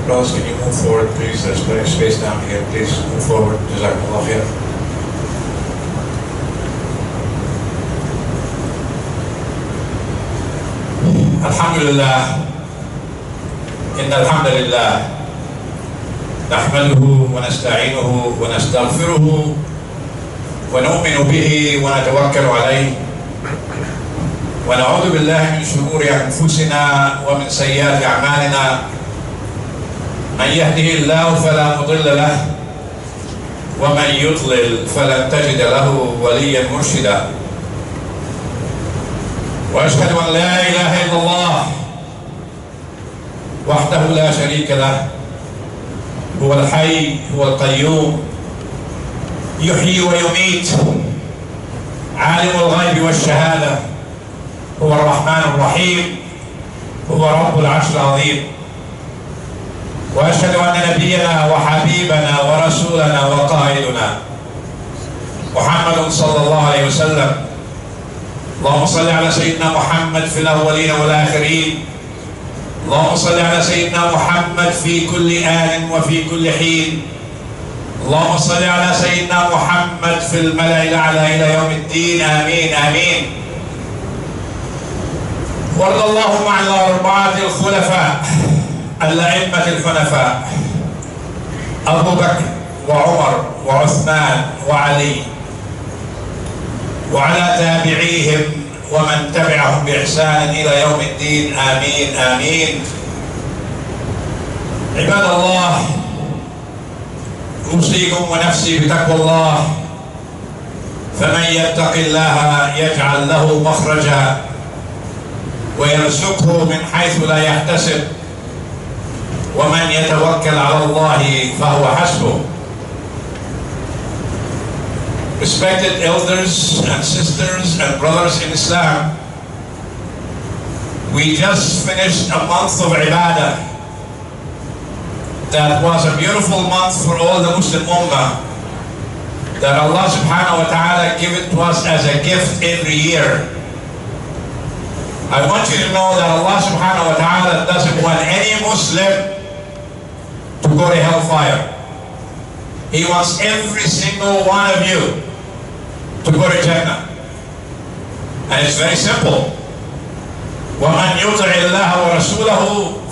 Brothers, can you move forward, please? There's plenty of space down here. Please move forward. Jazakumullah khair. Alhamdulillah. Inna alhamdulillah. نحمده ونستعينه ونستغفره ونؤمن به ونتوكل عليه ونعوذ بالله من شرور أنفسنا ومن سيئات أعمالنا من يهده الله فلا مضل له ومن يضلل فلن تجد له وليا مرشدا وأشهد أن لا إله إلا الله وحده لا شريك له هو الحي هو القيوم يحيي ويميت عالم الغيب والشهادة هو الرحمن الرحيم هو رب العرش العظيم وأشهد أن نبينا وحبيبنا ورسولنا وقائدنا محمد صلى الله عليه وسلم اللهم صل على سيدنا محمد في الأولين والآخرين اللهم صل على سيدنا محمد في كل آن وفي كل حين اللهم صل على سيدنا محمد في الملأ الأعلى إلى يوم الدين آمين آمين. وارض اللهم عن الأربعة الخلفاء الأئمة الحنفاء أبو بكر وعمر وعثمان وعلي وعلى تابعيهم ومن تبعهم بإحسان إلى يوم الدين آمين آمين. عباد الله أوصيكم ونفسي بتقوى الله فمن يتق الله يجعل له مخرجا ويرزقه من حيث لا يحتسب ومن يتوكل على الله فهو حسبه. Respected elders and sisters and brothers in Islam, we just finished a month of ibadah. That was a beautiful month for all the Muslim Ummah, that Allah subhanahu wa ta'ala gave it to us as a gift every year. I want you to know that Allah subhanahu wa ta'ala doesn't want any Muslim to go to hellfire. He wants every single one of you to go to Jannah. And it's very simple. وَمَنْ يُطِعِ اللَّهَ وَرَسُولَهُ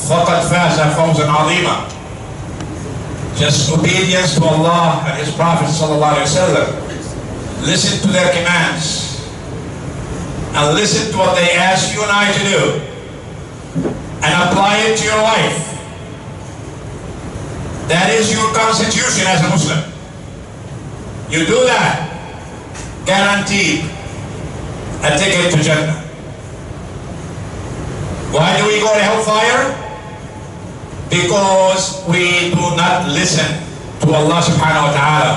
فَقَدْ فَازَ فَوْزًا عَظِيمًا. Just obedience to Allah and His Prophet sallallahu alaihi wasallam. Listen to their commands and listen to what they ask you and I to do and apply it to your life. That is your constitution as a Muslim. You do that, guaranteed a ticket to Jannah. Why do we go to hellfire? Because we do not listen to Allah subhanahu wa ta'ala.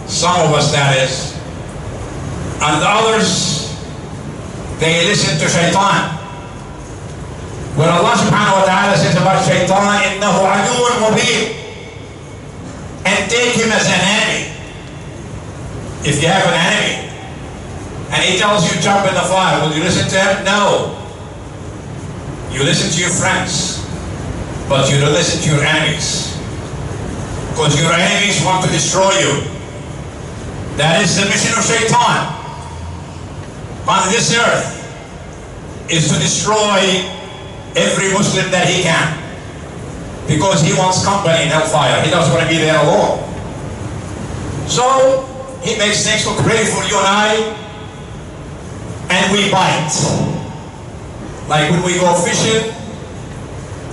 Some of us, that is. And the others, they listen to shaitan. When Allah subhanahu wa ta'ala says about shaitan, إِنَّهُ عَدُوٌ مُبِينٌ, and take him as an enemy. If you have an enemy and he tells you jump in the fire, will you listen to him? No. You listen to your friends, but you don't listen to your enemies, because your enemies want to destroy you. That is the mission of shaitan on this earth, is to destroy every Muslim that he can, because he wants company in hellfire. He doesn't want to be there alone. So he makes things look pretty for you and I, and we bite. Like when we go fishing,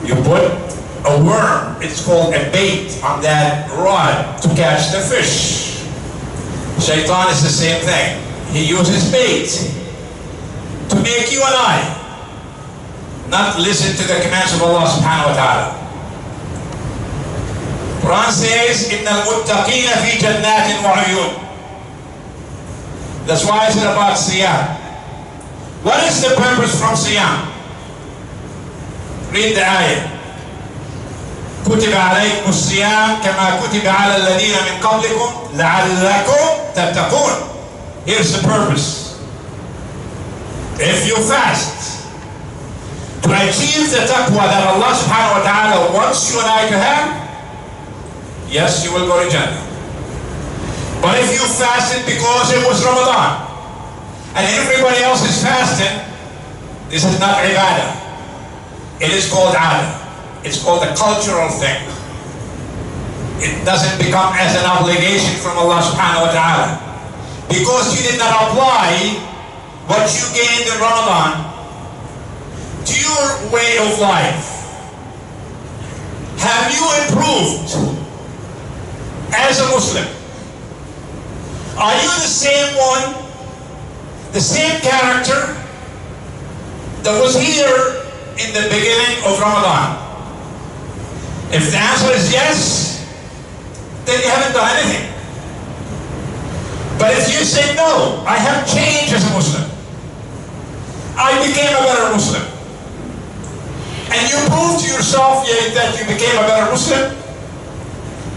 you put a worm, it's called a bait, on that rod to catch the fish. Shaitan is the same thing. He uses bait to make you and I not listen to the commands of Allah subhanahu wa ta'ala. Quran says, إِنَّ الْمُتَّقِينَ فِي جَنَّاتٍ وَعُيُونٍ. That's why I said about Siyam. What is the purpose from Siyam? Read the ayah. كُتِبَ عَلَيْكُمُ الصِّيَامُ كَمَا كُتِبَ عَلَى الَّذِينَ مِنْ قَبْلِكُمْ لَعَلَّكُمْ تَتَّقُونَ. Here's the purpose. If you fast, to achieve the taqwa that Allah subhanahu wa ta'ala wants you and I to have, yes, you will go to Jannah. But if you fasted because it was Ramadan, and everybody else is fasting, this is not ibadah. It is called adah. It's called a cultural thing. It doesn't become as an obligation from Allah subhanahu wa ta'ala. Because you did not apply what you gained in Ramadan to your way of life. Have you improved as a Muslim? Are you the same one, the same character that was here in the beginning of Ramadan? If the answer is yes, then you haven't done anything. But if you say no, I have changed as a Muslim, I became a better Muslim, and you prove to yourself that you became a better Muslim,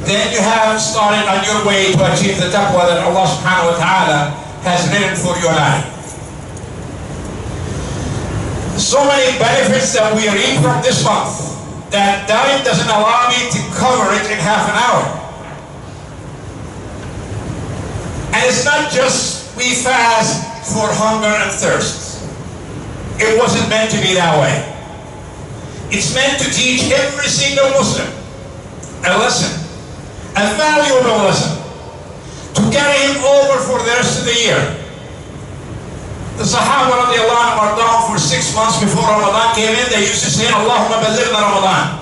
then you have started on your way to achieve the taqwa that Allah subhanahu wa ta'ala has written for your life. So many benefits that we reap from this month that time doesn't allow me to cover it in half an hour. And it's not just we fast for hunger and thirst. It wasn't meant to be that way. It's meant to teach every single Muslim a lesson, a valuable lesson, to carry him over for the rest of the year. The Sahaba radiallahu anhum are down for 6 months before Ramadan came in. They used to say, Allahumma balighna Ramadan.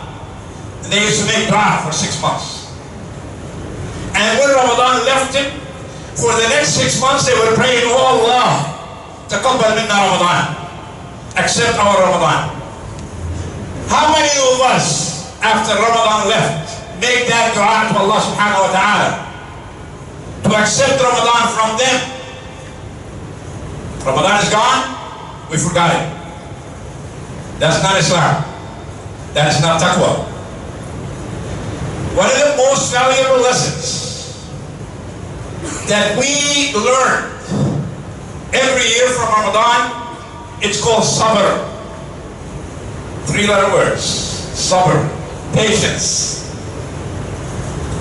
And they used to make dua for 6 months. And when Ramadan left him, for the next 6 months they were praying, oh Allah, taqabbal minna Ramadan. Accept our Ramadan. How many of us, after Ramadan left, make that dua to Allah subhanahu wa ta'ala to accept Ramadan from them? Ramadan is gone, we forgot it. That's not Islam. That is not taqwa. One of the most valuable lessons that we learn every year from Ramadan, it's called sabr. 3-letter words. Sabr. Patience.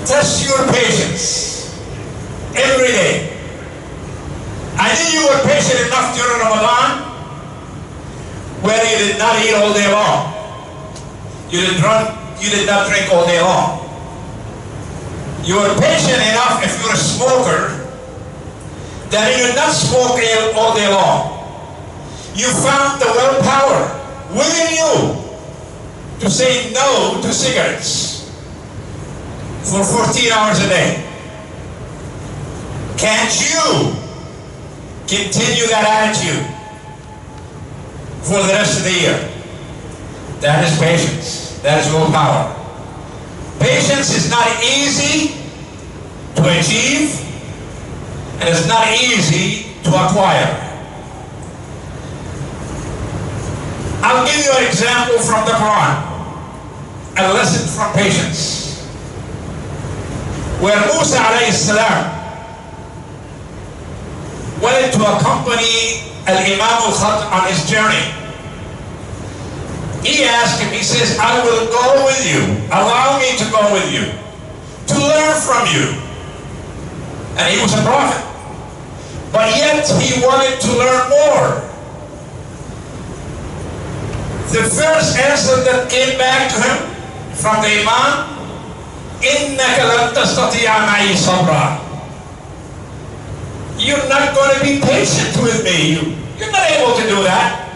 Test your patience every day. I knew you were patient enough during Ramadan where you did not eat all day long. You did not drink all day long. You were patient enough if you're a smoker that you did not smoke all day long. You found the willpower within you to say no to cigarettes for 14 hours a day. Can't you continue that attitude for the rest of the year? That is patience. That is willpower. Patience is not easy to achieve, and it's not easy to acquire. I'll give you an example from the Quran, a lesson from patience, where Musa alayhi salam wanted to accompany Al-Imam al-Khat on his journey. He asked him, he says, I will go with you, allow me to go with you, to learn from you. And he was a prophet, but yet he wanted to learn more. The first answer that came back to him from the Imam, إِنَّكَ لَن تَسْتَطِيعَ مَعِي صَبْرًا. You're not going to be patient with me. You're not able to do that.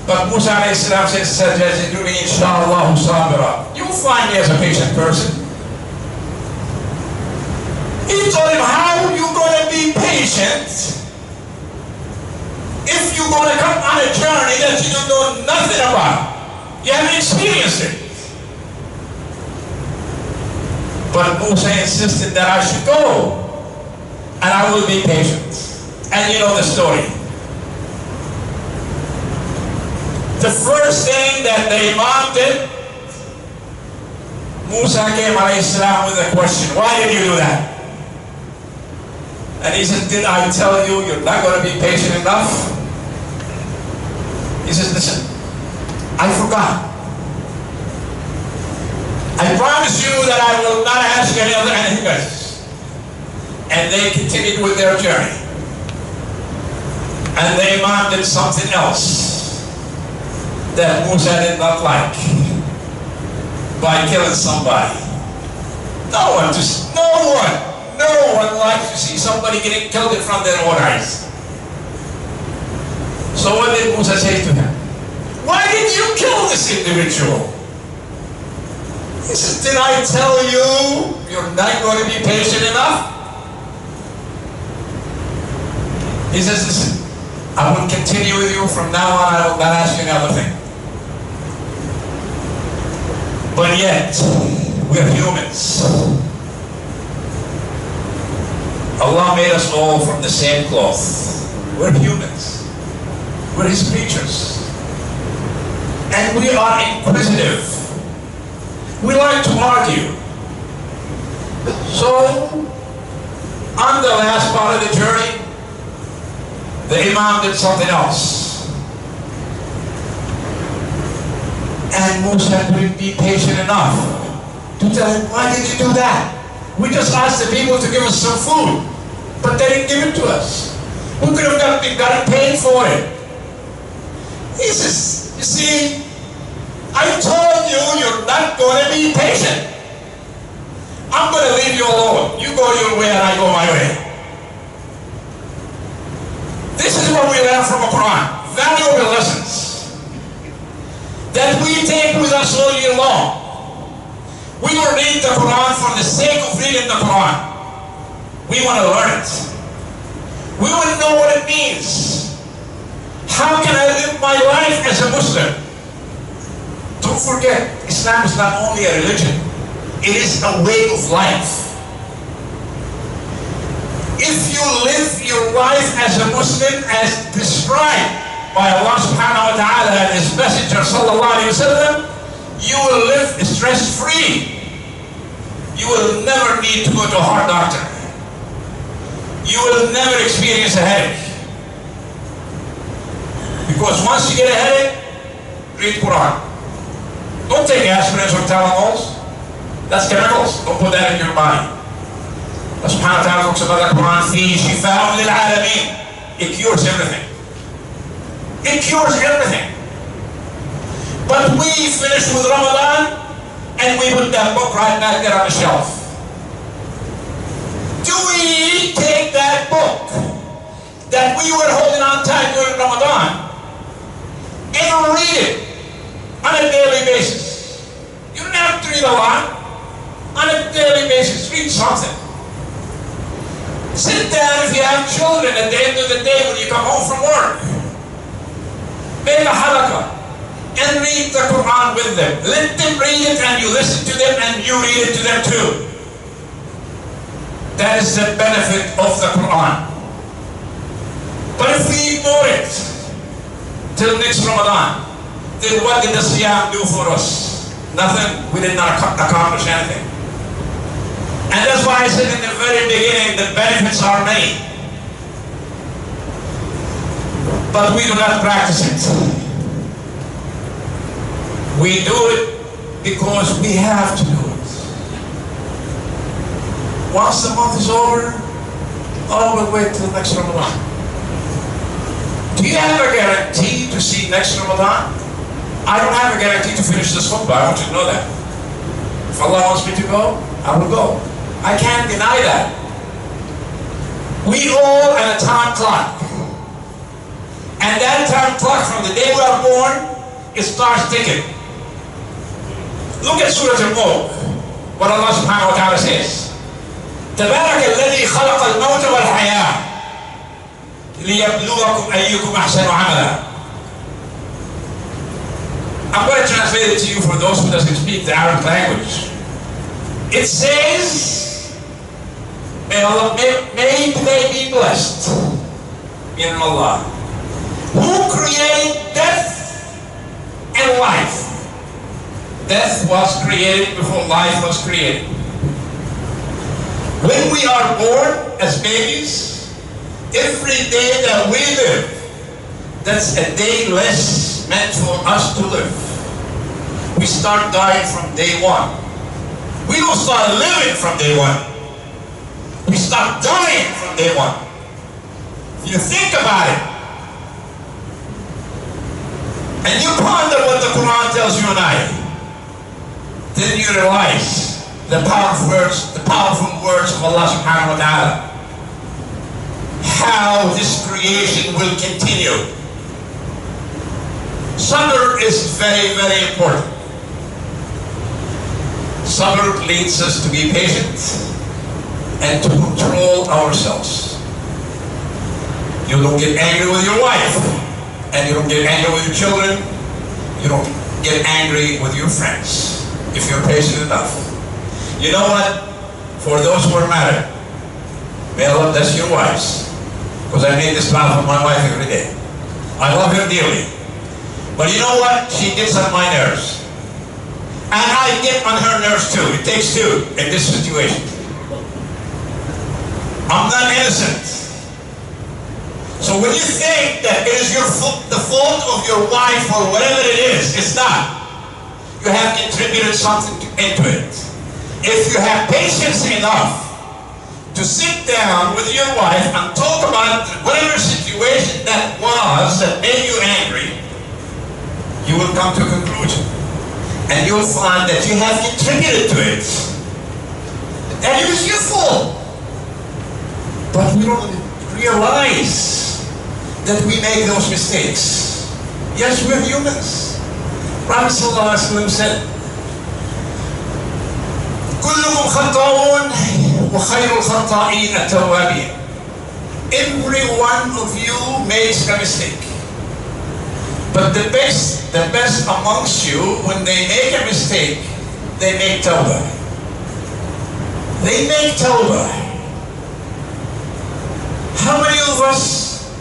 But Musa alayhi salam said, Inshallah sabira. You'll find me as a patient person. He told him, how are you going to be patient if you're going to come on a journey that you don't know nothing about? You haven't experienced it. But Musa insisted that I should go, and I will be patient. And you know the story. The first thing that the Imam did, Musa came alayhi salam with a question. Why did you do that? And he said, did I tell you you're not going to be patient enough? He says, listen, I forgot. I promise you that I will not ask any other anything else. And they continued with their journey. And the Imam did something else that Musa did not like by killing somebody. No one likes to see somebody getting killed in front of their own eyes. So what did Musa say to him? Why did you kill this individual? He says, did I tell you you're not going to be patient enough? He says, listen, I will continue with you from now on. I will not ask you another thing. But yet, we're humans. Allah made us all from the same cloth. We're humans. We're His creatures. And we are inquisitive. We like to argue. So, on the last part of the journey, the Imam did something else. And Musa couldn't be patient enough to tell him, why did you do that? We just asked the people to give us some food, but they didn't give it to us. We could have gotten paid for it. He says, you see, I told you you're not going to be patient. I'm going to leave you alone. You go your way and I go my way. This is what we learn from the Quran. Valuable lessons that we take with us all year long. We don't read the Quran for the sake of reading the Quran. We want to learn it. We want to know what it means. How can I live my life as a Muslim? Don't forget, Islam is not only a religion, it is a way of life. If you live your life as a Muslim as described by Allah subhanahu wa ta'ala and His Messenger sallallahu alayhi wa sallam, you will live stress-free. You will never need to go to a heart doctor. You will never experience a headache. Because once you get a headache, read Quran. Don't take aspirins or Tylenols. That's chemicals. Don't put that in your body. Allah subhanahu wa ta'ala talks about the Quran, فِيهِ شِفَاءٌ لِلْعَالَمِينَ. It cures everything. It cures everything. But we finish with Ramadan and we put that book right back there on the shelf. Do we take that book that we were holding on tight during Ramadan and read it on a daily basis? You don't have to read a lot. On a daily basis, read something. Sit down if you have children at the end of the day when you come home from work. Make a halaqah and read the Quran with them. Let them read it and you listen to them and you read it to them too. That is the benefit of the Quran. But if we ignore it till next Ramadan, then what did the Siyam do for us? Nothing. We did not accomplish anything. And that's why I said in the very beginning, the benefits are many. But we do not practice it. We do it because we have to do it. Once the month is over, we'll wait till next Ramadan. Do you have a guarantee to see next Ramadan? I don't have a guarantee to finish this khutbah. I want you to know that. If Allah wants me to go, I will go. I can't deny that. We all have a time clock. And that time clock from the day we are born, it starts ticking. Look at Surah Al-Mulk, what Allah subhanahu wa ta'ala says. تبارك الذي خلق الموت والحياة ليبلوكم أيكم أحسن عملا. I'm going to translate it to you for those who doesn't speak the Arabic language. It says, may they be blessed in Allah, who created death and life. Death was created before life was created. When we are born as babies, every day that we live, that's a day less meant for us to live. We start dying from day one. We don't start living from day one. We start dying from day one. You think about it. And you ponder what the Quran tells you and I. Then you realize the powerful words of Allah subhanahu wa ta'ala. How this creation will continue. Sabr is very, very important. Sabr leads us to be patient and to control ourselves. You don't get angry with your wife, and you don't get angry with your children. You don't get angry with your friends if you're patient enough. You know what? For those who are married, may Allah bless your wives, because I made this vow for my wife every day. I love her dearly. But you know what? She gets on my nerves. And I get on her nerves too. It takes two in this situation. I'm not innocent. So when you think that it is the fault of your wife or whatever it is, it's not. You have contributed something into it. If you have patience enough to sit down with your wife and talk about whatever situation that was that made you angry, you will come to a conclusion. And you'll find that you have contributed to it. And it was your fault. But we don't realize that we make those mistakes. Yes, we're humans. Prophet ﷺ said, كلكم خطاؤون وخير الخطائين التوابين. Every one of you makes a mistake. But the best amongst you, when they make a mistake, they make tawbah. They make tawbah. How many of us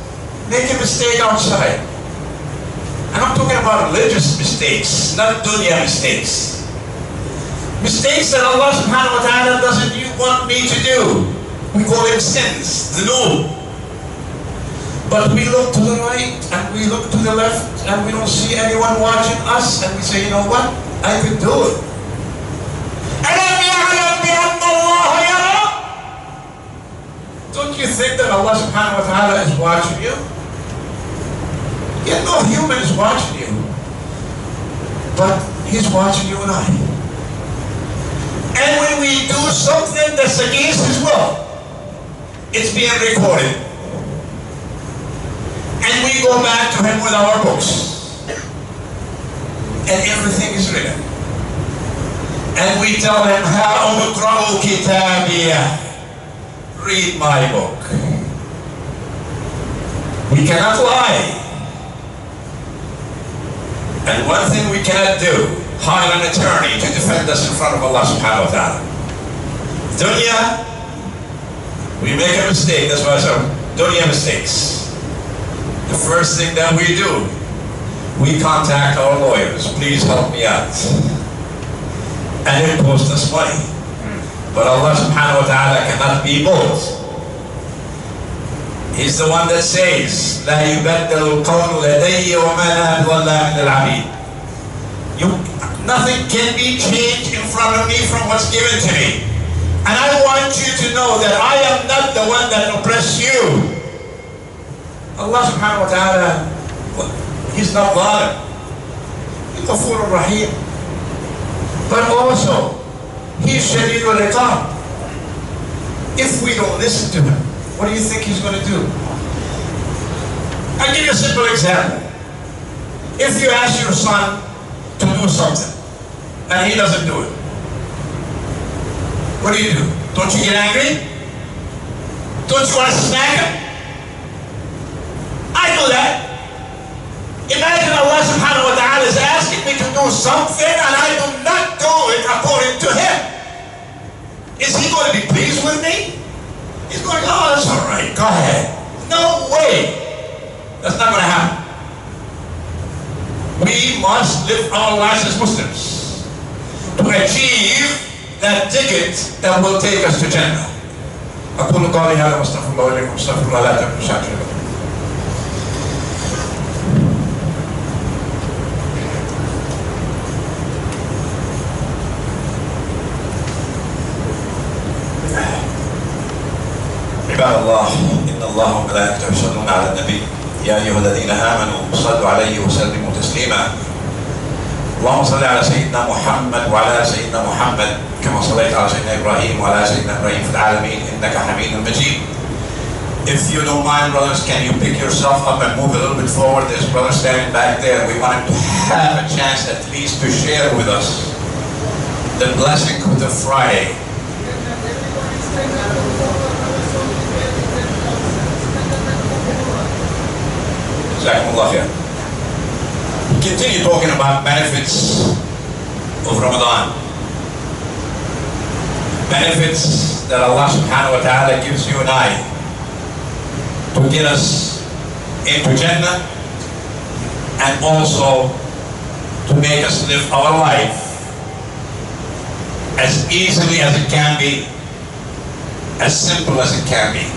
make a mistake outside? And I'm talking about religious mistakes, not dunya mistakes. Mistakes that Allah subhanahu wa ta'ala doesn't want me to do. We call them sins, dhunub. But we look to the right and we look to the left and we don't see anyone watching us, and we say, you know what? I could do it. Don't you think that Allah subhanahu wa ta'ala is watching you? Yet no human is watching you. But He's watching you and I. And when we do something that's against His will, it's being recorded. And we go back to Him with our books. And everything is written. And we tell Him, "Ha'umqra'u kitabiyah." Read my book. We cannot lie. And one thing we cannot do, hire an attorney to defend us in front of Allah subhanahu wa ta'ala. Dunya, we make a mistake. That's why I said, dunya mistakes. The first thing that we do, we contact our lawyers. Please help me out. And it costs us money. But Allah subhanahu wa ta'ala cannot be bought. He's the one that says, لا يبدل القول لدي وما لا ضل من العبيد. Nothing can be changed in front of me from what's given to me. And I want you to know that I am not the one that oppressed you. Allah subhanahu wa ta'ala, He's not zalim. He's Ghafur Rahim. But also, He's Shadid al-Iqab. If we don't listen to Him, what do you think He's going to do? I'll give you a simple example. If you ask your son to do something, and he doesn't do it, what do? Don't you get angry? Don't you want to smack him? I do that. Imagine Allah subhanahu wa ta'ala is asking me to do something and I do not do it according to Him. Is He going to be pleased with me? He's going, oh, that's all right, go ahead. No way. That's not going to happen. We must live our lives as Muslims to achieve that ticket that will take us to Jannah. أقول قولي هذا واستغفر الله لكم واستغفر الله لا تنسوا. وملائكته يصلون على النبي يا أيها الذين آمنوا صلوا عليه وسلموا تسليما اللهم صل على سيدنا محمد وعلى سيدنا محمد كما صليت على سيدنا إبراهيم وعلى سيدنا إبراهيم في العالمين إنك حميد مجيد. If you don't mind, brothers, can you pick yourself up and move a little bit forward? There's brothers standing back there. We want him to have a chance at least to share with us the blessing of the Friday. We continue talking about benefits of Ramadan. Benefits that Allah subhanahu wa ta'ala gives you and I to get us into Jannah and also to make us live our life as easily as it can be, as simple as it can be.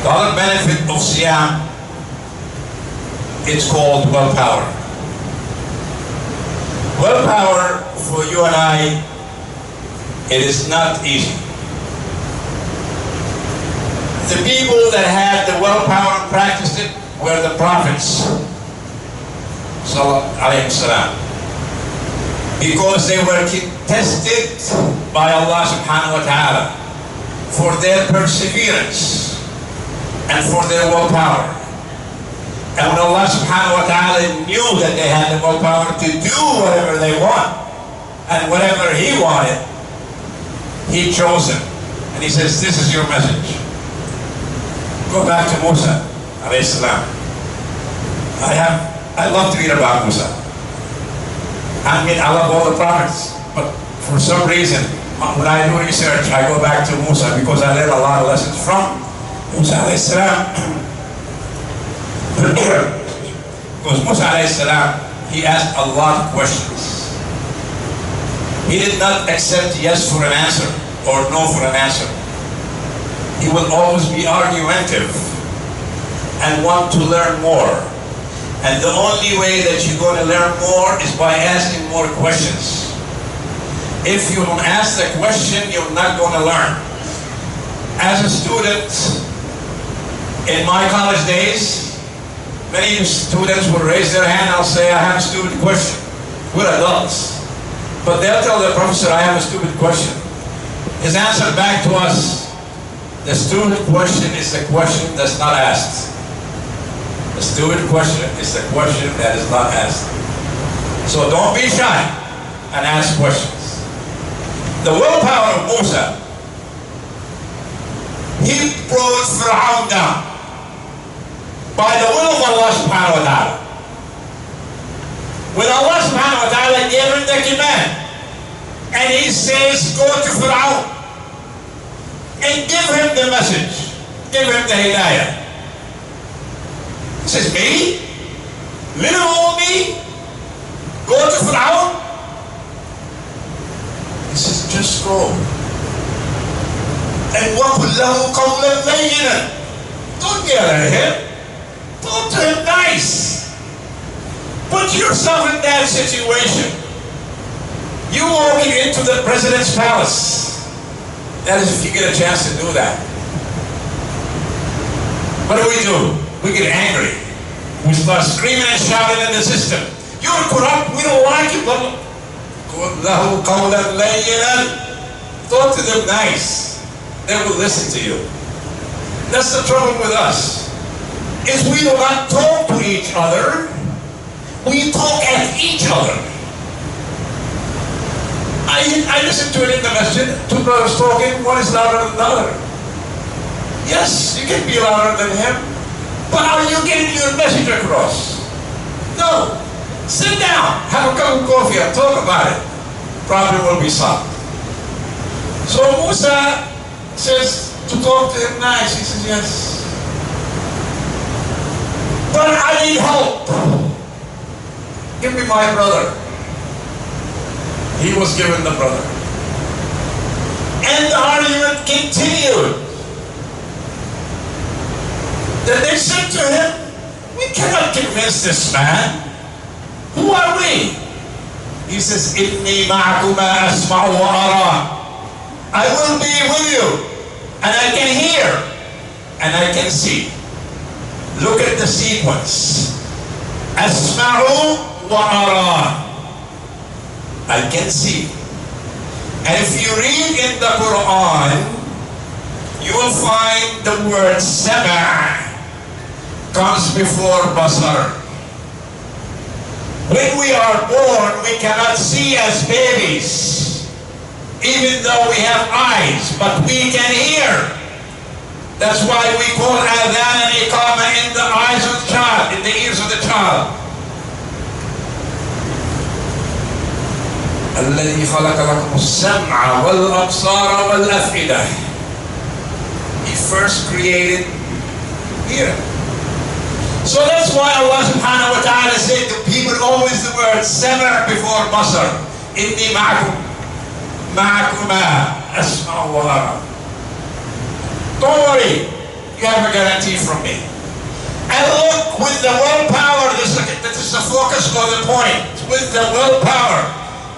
The other benefit of Siyam, it's called willpower. Willpower for you and I, it is not easy. The people that had the willpower and practiced it were the prophets, alayhi salam, because they were tested by Allah subhanahu wa ta'ala for their perseverance and for their willpower. And when Allah subhanahu wa ta'ala knew that they had the willpower to do whatever they want and whatever He wanted, He chose them. And He says, this is your message. Go back to Musa, alayhi salam. I love to read about Musa. I mean, I love all the prophets, but for some reason, when I do research, I go back to Musa because I learned a lot of lessons from Musa alayhi salam. Because Musa alayhi salam, he asked a lot of questions. He did not accept yes for an answer or no for an answer. He will always be argumentative and want to learn more. And the only way that you're going to learn more is by asking more questions. If you don't ask the question, you're not going to learn. As a student, in my college days, many students will raise their hand and I'll say, I have a stupid question. We're adults. But they'll tell the professor, I have a stupid question. His answer back to us, the stupid question is the question that's not asked. The stupid question is the question that is not asked. So don't be shy and ask questions. The willpower of Musa, he brought Fir'aun down by the will of Allah subhanahu wa ta'ala. When Allah subhanahu wa ta'ala gave him the command, and He says, go to Fir'aun and give him the message, give him the hidayah. He says, me? Little old me? Go to Fir'aun? He says, just go. And وَقُلْ لَهُ قَوْلًا لَيِّنًا. Don't yell at him. Talk to him nice. Put yourself in that situation. You walking into the president's palace. That is if you get a chance to do that. What do? We get angry. We start screaming and shouting at the system. You're corrupt, we don't like you, blah, blah. Talk to them nice. They will listen to you. That's the trouble with us, is we do not talk to each other. We talk at each other. I listened to it in the Masjid, two brothers talking, one is louder than the other. Yes, you can be louder than him, but are you getting your message across? No. Sit down, have a cup of coffee and talk about it. Problem will be solved. So Musa says to talk to him nice. He says, yes. But I need help. Give me my brother. He was given the brother. And the argument continued. Then they said to him, we cannot convince this man. Who are we? He says, إِنِّي مَعَكُمَا أَسْمَعُ وَأَرَى. I will be with you. and I can hear, and I can see. Look at the sequence. Asma'u wa ara. I can see. And if you read in the Quran, you will find the word sama' comes before basar. When we are born, we cannot see as babies, even though we have eyes, but we can hear. That's why we call adhan and iqama in the eyes of the child, in the ears of the child. الذي خلق لكم السمع والأبصار والأفئدة. He first created hearing. So that's why Allah subhanahu wa ta'ala said to people always the word sama' before basar. Inni ma'akuma asma' wa ara. Don't worry, you have a guarantee from me. And look, with the willpower, this is the focus of the point. With the willpower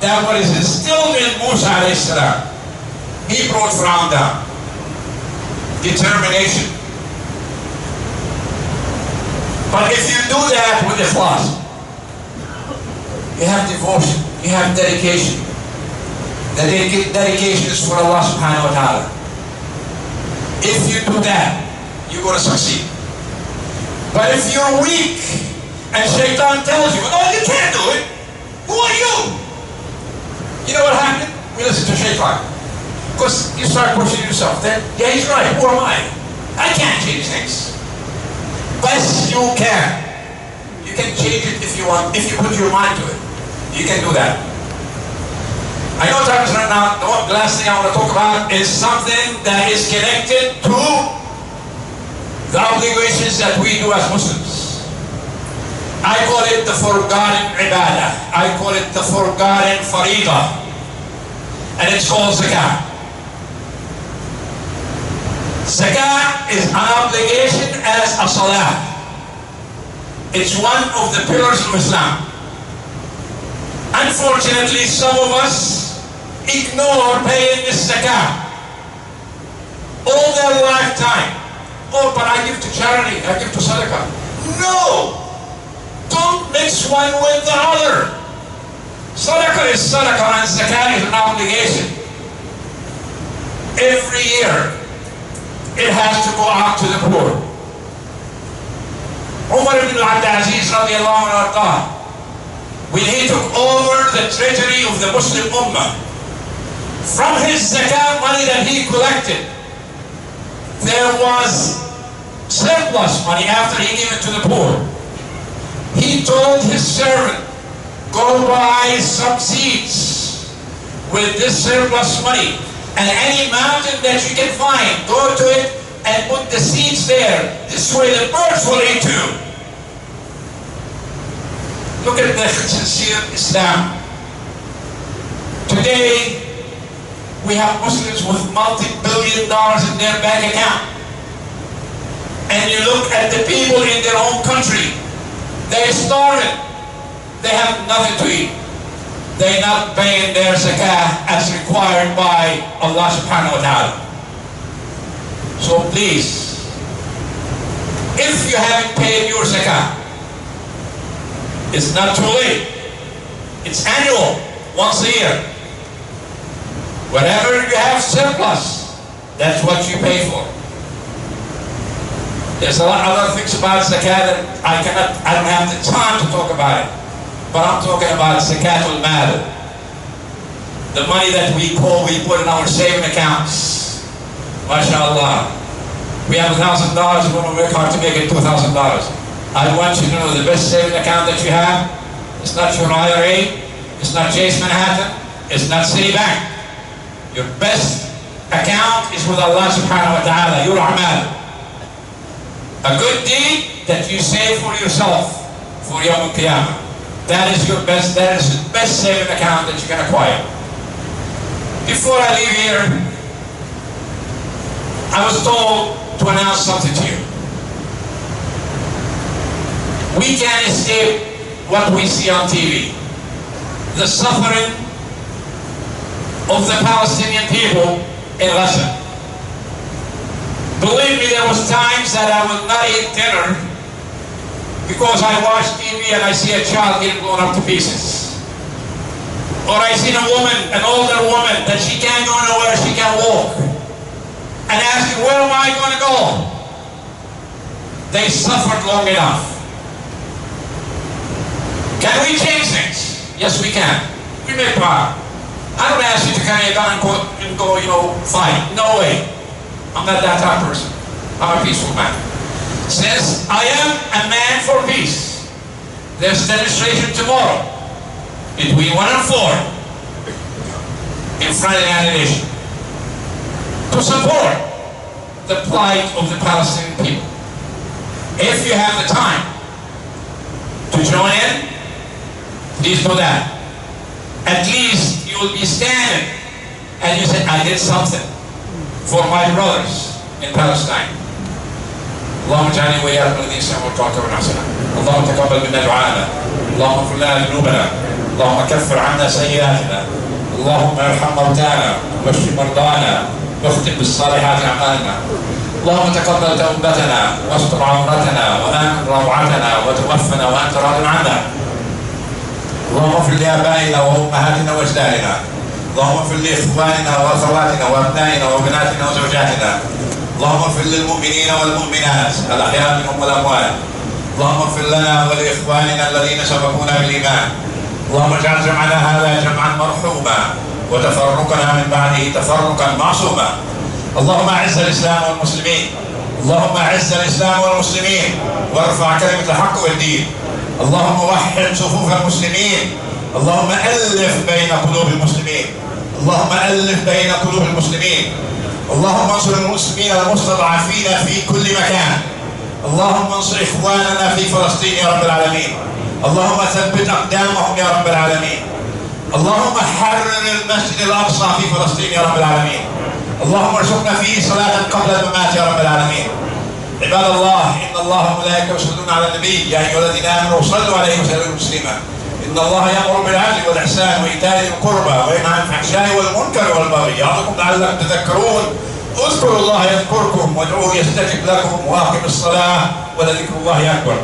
that what is instilled in Musa alayhi salam, he brought Fir'aun down. Determination. But if you do that with ikhlas, you have devotion, you have dedication. The dedication is for Allah subhanahu wa ta'ala. If you do that, you're going to succeed. But if you're weak and shaitan tells you, no, you can't do it, who are you? You know what happened? We listen to shaitan. Because you start pushing yourself. Then, yeah, he's right. Who am I? I can't change things. But you can. You can change it if you want, if you put your mind to it. You can do that. I know time is running out. The last thing I want to talk about is something that is connected to the obligations that we do as Muslims. I call it the forgotten ibadah. I call it the forgotten faridah. And it's called zakah. Zakah is an obligation as a salat. It's one of the pillars of Islam. Unfortunately, some of us ignore paying this zakah all their lifetime. Oh, but I give to charity, I give to sadaqah. No! Don't mix one with the other. Sadaqah is sadaqah and zakah is an obligation. Every year, it has to go out to the poor. Umar ibn al-Aziz radiallahu anhu, when he took over the treasury of the Muslim Ummah, from his zakah money that he collected, there was surplus money after he gave it to the poor. He told his servant, go buy some seeds with this surplus money, and any mountain that you can find, go to it and put the seeds there. This way the birds will eat too. Look at the sincere Islam. Today, we have Muslims with multi-billion dollars in their bank account. And you look at the people in their own country, they're starving. They have nothing to eat. They're not paying their zakah as required by Allah subhanahu wa ta'ala. So please, if you haven't paid your zakah, it's not too late. It's annual, once a year. Whatever you have surplus, that's what you pay for. There's a lot of other things about zakah that I don't have the time to talk about it. But I'm talking about zakatul mal. The money that we put in our saving accounts. MashaAllah. We have $1,000, we want to work hard to make it $2,000. I want you to know the best saving account that you have, it's not your IRA, it's not Chase Manhattan, it's not Citibank. Your best account is with Allah subhanahu wa ta'ala, your Rahman. A good deed that you save for yourself for Yawm al-Qiyamah. That is your best, that is the best saving account that you can acquire. Before I leave here, I was told to announce something to you. We can't escape what we see on TV. The suffering of the Palestinian people in Gaza. Believe me, there was times that I would not eat dinner because I watch TV and I see a child getting blown up to pieces. Or I see a woman, an older woman, that she can't go nowhere, she can't walk. And asking, where am I going to go? They suffered long enough. Can we change things? Yes, we can. We make power. I don't ask you to carry a gun and go, fight. No way. I'm not that type of person. I'm a peaceful man. Since I am a man for peace, there's a demonstration tomorrow between 1 and 4 in front of the United to support the plight of the Palestinian people. If you have the time to join in, please do that. At least you will be standing and you say, I did something for my brothers in Palestine. اللهم اجعلني وإياكم الذين سمعوا وتوكلوا حسنا. اللهم تقبل منا دعاءنا. اللهم اغفر لنا ذنوبنا. اللهم كفر عنا سيئاتنا. اللهم ارحم موتانا واشف مرضانا واختم بالصالحات أعمالنا. اللهم تقبل توبتنا واستر عورتنا وآمن روعتنا وتوفنا وأنت راض عنا. اللهم اغفر لآبائنا وأمهاتنا وأجدادنا. اللهم اغفر لإخواننا وأخواتنا وأبنائنا وبناتنا وزوجاتنا. اللهم اغفر للمؤمنين والمؤمنات الأحياء منهم والأموات. اللهم اغفر لنا ولإخواننا الذين سبقونا بالإيمان. اللهم اجعل جمعنا هذا جمعا مرحوما وتفرقنا من بعده تفرقا معصوما. اللهم أعز الإسلام والمسلمين. اللهم أعز الإسلام والمسلمين وارفع كلمة الحق والدين. اللهم وحد صفوف المسلمين. اللهم ألف بين قلوب المسلمين. اللهم ألف بين قلوب المسلمين. اللهم انصر المسلمين المستضعفين في كل مكان. اللهم انصر إخواننا في فلسطين يا رب العالمين. اللهم ثبت أقدامهم يا رب العالمين. اللهم حرر المسجد الأقصى في فلسطين يا رب العالمين. اللهم ارزقنا فيه صلاة قبل الممات يا رب العالمين. عباد الله، إن الله وملائكته يصلون على النبي يا أيها الذين آمنوا صلوا عليه وسلموا تسليما. إن الله يأمر بالعدل والإحسان وإيتاء ذي القربى وينهى عن الفحشاء والمنكر والبغي يعظكم لعلكم تذكرون. اذكروا الله يذكركم وادعوه يستجب لكم وأقيموا الصلاة ولذكر الله أكبر.